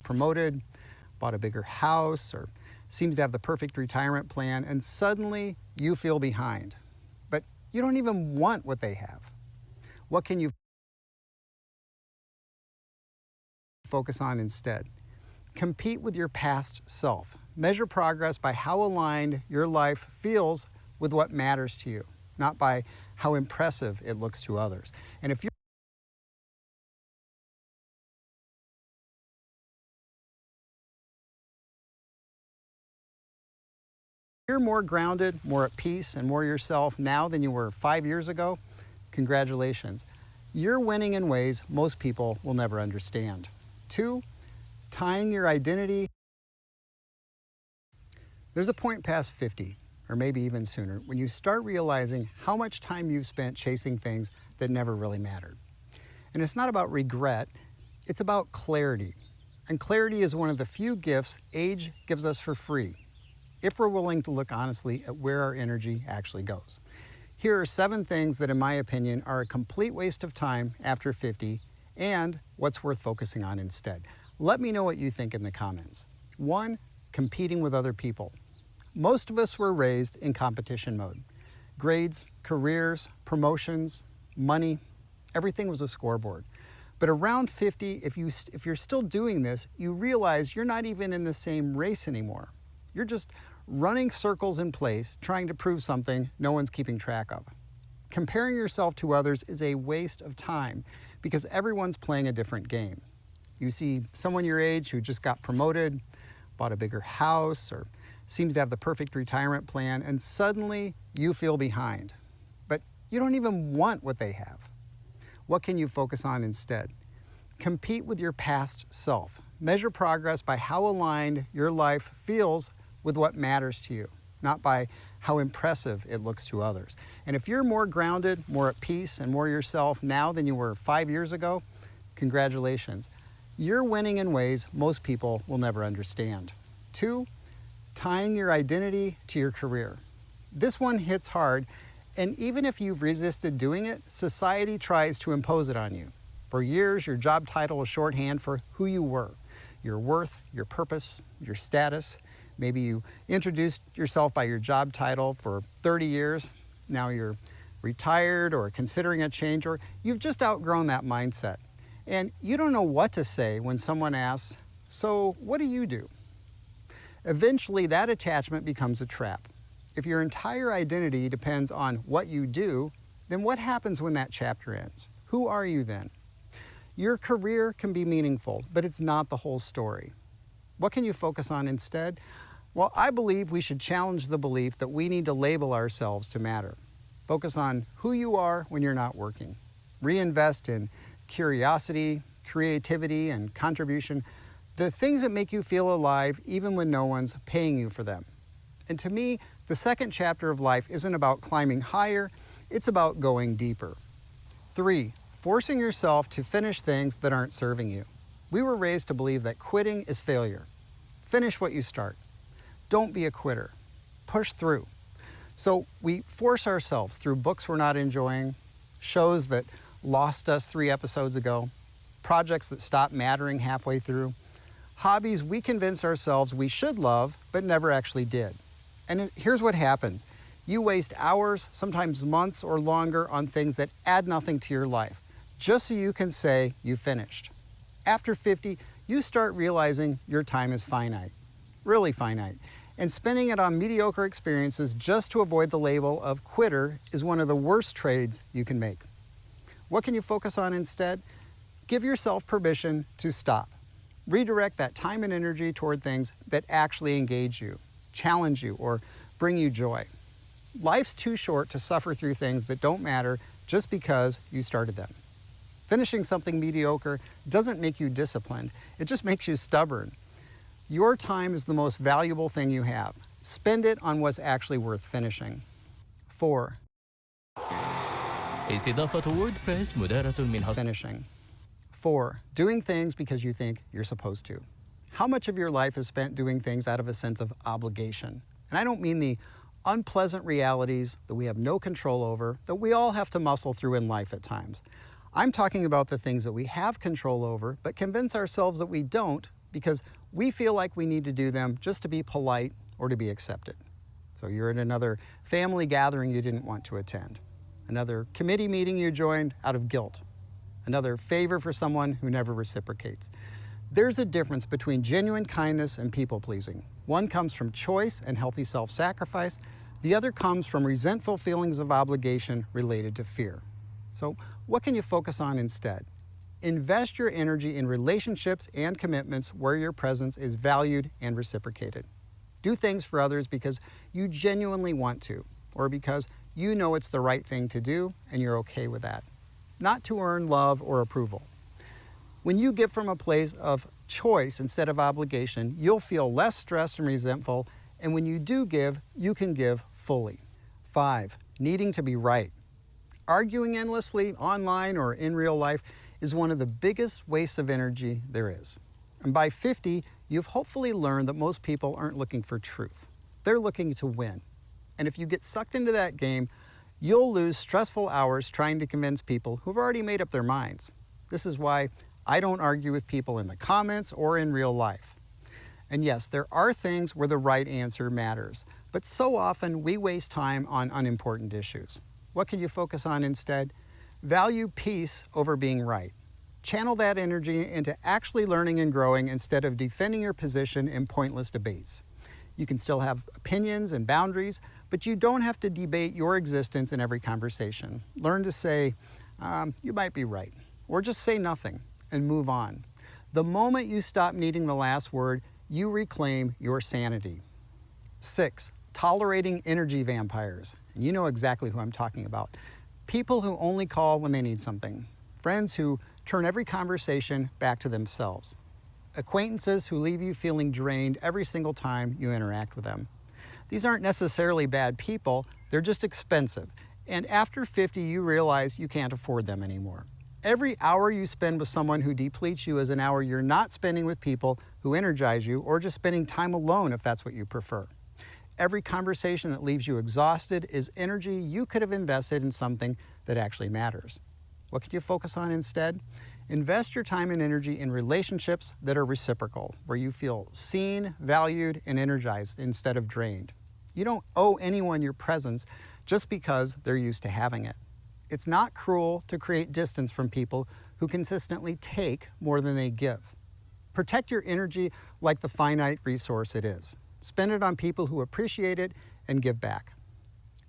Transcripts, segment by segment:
promoted, bought a bigger house, or seems to have the perfect retirement plan, and suddenly you feel behind. But you don't even want what they have. What can you focus on instead? Compete with your past self. Measure progress by how aligned your life feels with what matters to you, not by how impressive it looks to others. And if you're more grounded, more at peace, and more yourself now than you were 5 years ago, congratulations. You're winning in ways most people will never understand. 2, tying your identity. There's a point past 50, or maybe even sooner, when you start realizing how much time you've spent chasing things that never really mattered. And it's not about regret, it's about clarity. And clarity is one of the few gifts age gives us for free, if we're willing to look honestly at where our energy actually goes. Here are 7 things that, in my opinion, are a complete waste of time after 50 and what's worth focusing on instead. Let me know what you think in the comments. 1, competing with other people. Most of us were raised in competition mode. Grades, careers, promotions, money, everything was a scoreboard. But around 50, if you're still doing this, you realize you're not even in the same race anymore. You're just running circles in place, trying to prove something no one's keeping track of. Comparing yourself to others is a waste of time because everyone's playing a different game. You see someone your age who just got promoted, bought a bigger house, or seems to have the perfect retirement plan, and suddenly you feel behind. But you don't even want what they have. What can you focus on instead? Compete with your past self. Measure progress by how aligned your life feels with what matters to you, not by how impressive it looks to others. And if you're more grounded, more at peace, and more yourself now than you were 5 years ago, congratulations. You're winning in ways most people will never understand. 2, tying your identity to your career. This one hits hard, and even if you've resisted doing it, society tries to impose it on you. For years, your job title was shorthand for who you were, your worth, your purpose, your status. Maybe you introduced yourself by your job title for 30 years. Now you're retired or considering a change, or you've just outgrown that mindset. And you don't know what to say when someone asks, "So what do you do?" Eventually, that attachment becomes a trap. If your entire identity depends on what you do, then what happens when that chapter ends? Who are you then? Your career can be meaningful, but it's not the whole story. What can you focus on instead? Well, I believe we should challenge the belief that we need to label ourselves to matter. Focus on who you are when you're not working. Reinvest in curiosity, creativity, and contribution, the things that make you feel alive even when no one's paying you for them. And to me, the second chapter of life isn't about climbing higher, it's about going deeper. 3, forcing yourself to finish things that aren't serving you. We were raised to believe that quitting is failure. Finish what you start. Don't be a quitter. Push through. So we force ourselves through books we're not enjoying, shows that lost us 3 episodes ago, projects that stopped mattering halfway through, hobbies we convinced ourselves we should love but never actually did. And here's what happens. You waste hours, sometimes months or longer, on things that add nothing to your life, just so you can say you finished. After 50, you start realizing your time is finite, really finite. And spending it on mediocre experiences just to avoid the label of quitter is one of the worst trades you can make. What can you focus on instead? Give yourself permission to stop. Redirect that time and energy toward things that actually engage you, challenge you, or bring you joy. Life's too short to suffer through things that don't matter just because you started them. Finishing something mediocre doesn't make you disciplined, it just makes you stubborn. Your time is the most valuable thing you have. Spend it on what's actually worth finishing. 4. استضافة ووردبريس مدارة من Finishing. 4. Doing things because you think you're supposed to. How much of your life is spent doing things out of a sense of obligation? And I don't mean the unpleasant realities that we have no control over, that we all have to muscle through in life at times. I'm talking about the things that we have control over, but convince ourselves that we don't because we feel like we need to do them just to be polite or to be accepted. So you're at another family gathering you didn't want to attend, another committee meeting you joined out of guilt, another favor for someone who never reciprocates. There's a difference between genuine kindness and people-pleasing. One comes from choice and healthy self-sacrifice. The other comes from resentful feelings of obligation related to fear. So what can you focus on instead? Invest your energy in relationships and commitments where your presence is valued and reciprocated. Do things for others because you genuinely want to, or because you know it's the right thing to do and you're okay with that, not to earn love or approval. When you give from a place of choice instead of obligation, you'll feel less stressed and resentful, and when you do give, you can give fully. 5, needing to be right. Arguing endlessly online or in real life is one of the biggest wastes of energy there is. And by 50, you've hopefully learned that most people aren't looking for truth. They're looking to win. And if you get sucked into that game, you'll lose stressful hours trying to convince people who've already made up their minds. This is why I don't argue with people in the comments or in real life. And yes, there are things where the right answer matters, but so often we waste time on unimportant issues. What can you focus on instead? Value peace over being right. Channel that energy into actually learning and growing instead of defending your position in pointless debates. You can still have opinions and boundaries, but you don't have to debate your existence in every conversation. Learn to say, you might be right, or just say nothing and move on. The moment you stop needing the last word, you reclaim your sanity. 6, tolerating energy vampires. And you know exactly who I'm talking about. People who only call when they need something. Friends who turn every conversation back to themselves. Acquaintances who leave you feeling drained every single time you interact with them. These aren't necessarily bad people, they're just expensive. And after 50, you realize you can't afford them anymore. Every hour you spend with someone who depletes you is an hour you're not spending with people who energize you, or just spending time alone if that's what you prefer. Every conversation that leaves you exhausted is energy you could have invested in something that actually matters. What can you focus on instead? Invest your time and energy in relationships that are reciprocal, where you feel seen, valued, and energized instead of drained. You don't owe anyone your presence just because they're used to having it. It's not cruel to create distance from people who consistently take more than they give. Protect your energy like the finite resource it is. Spend it on people who appreciate it and give back.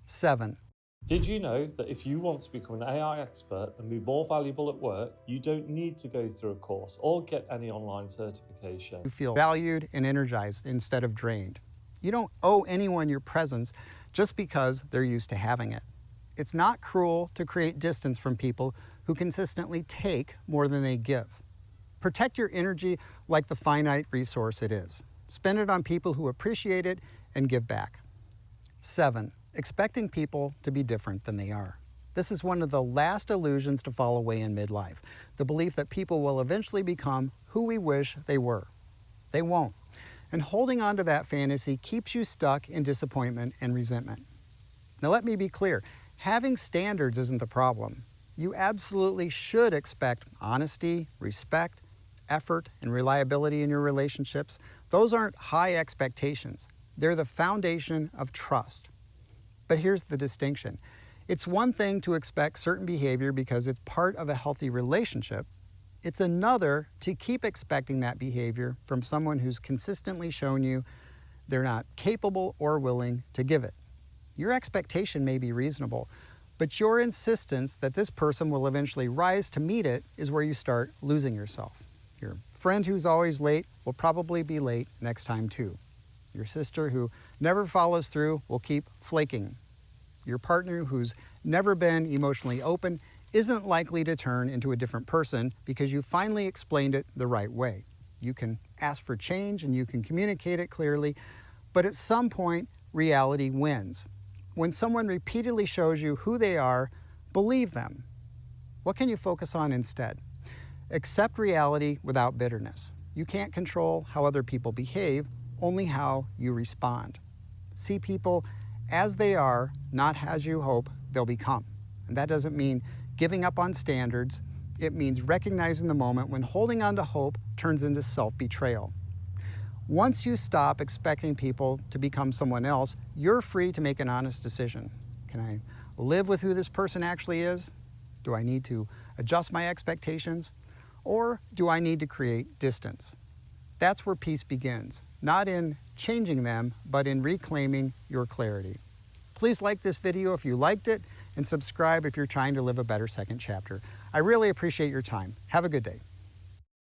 7. Did you know that if you want to become an AI expert and be more valuable at work, you don't need to go through a course or get any online certification? You feel valued and energized instead of drained. You don't owe anyone your presence just because they're used to having it. It's not cruel to create distance from people who consistently take more than they give. Protect your energy like the finite resource it is. Spend it on people who appreciate it and give back. 7. Expecting people to be different than they are. This is one of the last illusions to fall away in midlife, the belief that people will eventually become who we wish they were. They won't. And holding on to that fantasy keeps you stuck in disappointment and resentment. Now let me be clear. Having standards isn't the problem. You absolutely should expect honesty, respect, effort, and reliability in your relationships. Those aren't high expectations. They're the foundation of trust. But here's the distinction. It's one thing to expect certain behavior because it's part of a healthy relationship. It's another to keep expecting that behavior from someone who's consistently shown you they're not capable or willing to give it. Your expectation may be reasonable, but your insistence that this person will eventually rise to meet it is where you start losing yourself. Your friend who's always late will probably be late next time too. Your sister who never follows through will keep flaking. Your partner who's never been emotionally open isn't likely to turn into a different person because you finally explained it the right way. You can ask for change and you can communicate it clearly, but at some point, reality wins. When someone repeatedly shows you who they are, believe them. What can you focus on instead? Accept reality without bitterness. You can't control how other people behave, only how you respond. See people as they are, not as you hope they'll become. And that doesn't mean giving up on standards. It means recognizing the moment when holding on to hope turns into self-betrayal. Once you stop expecting people to become someone else, you're free to make an honest decision. Can I live with who this person actually is? Do I need to adjust my expectations? Or do I need to create distance? That's where peace begins, not in changing them, but in reclaiming your clarity. Please like this video if you liked it, and subscribe if you're trying to live a better second chapter. I really appreciate your time. Have a good day.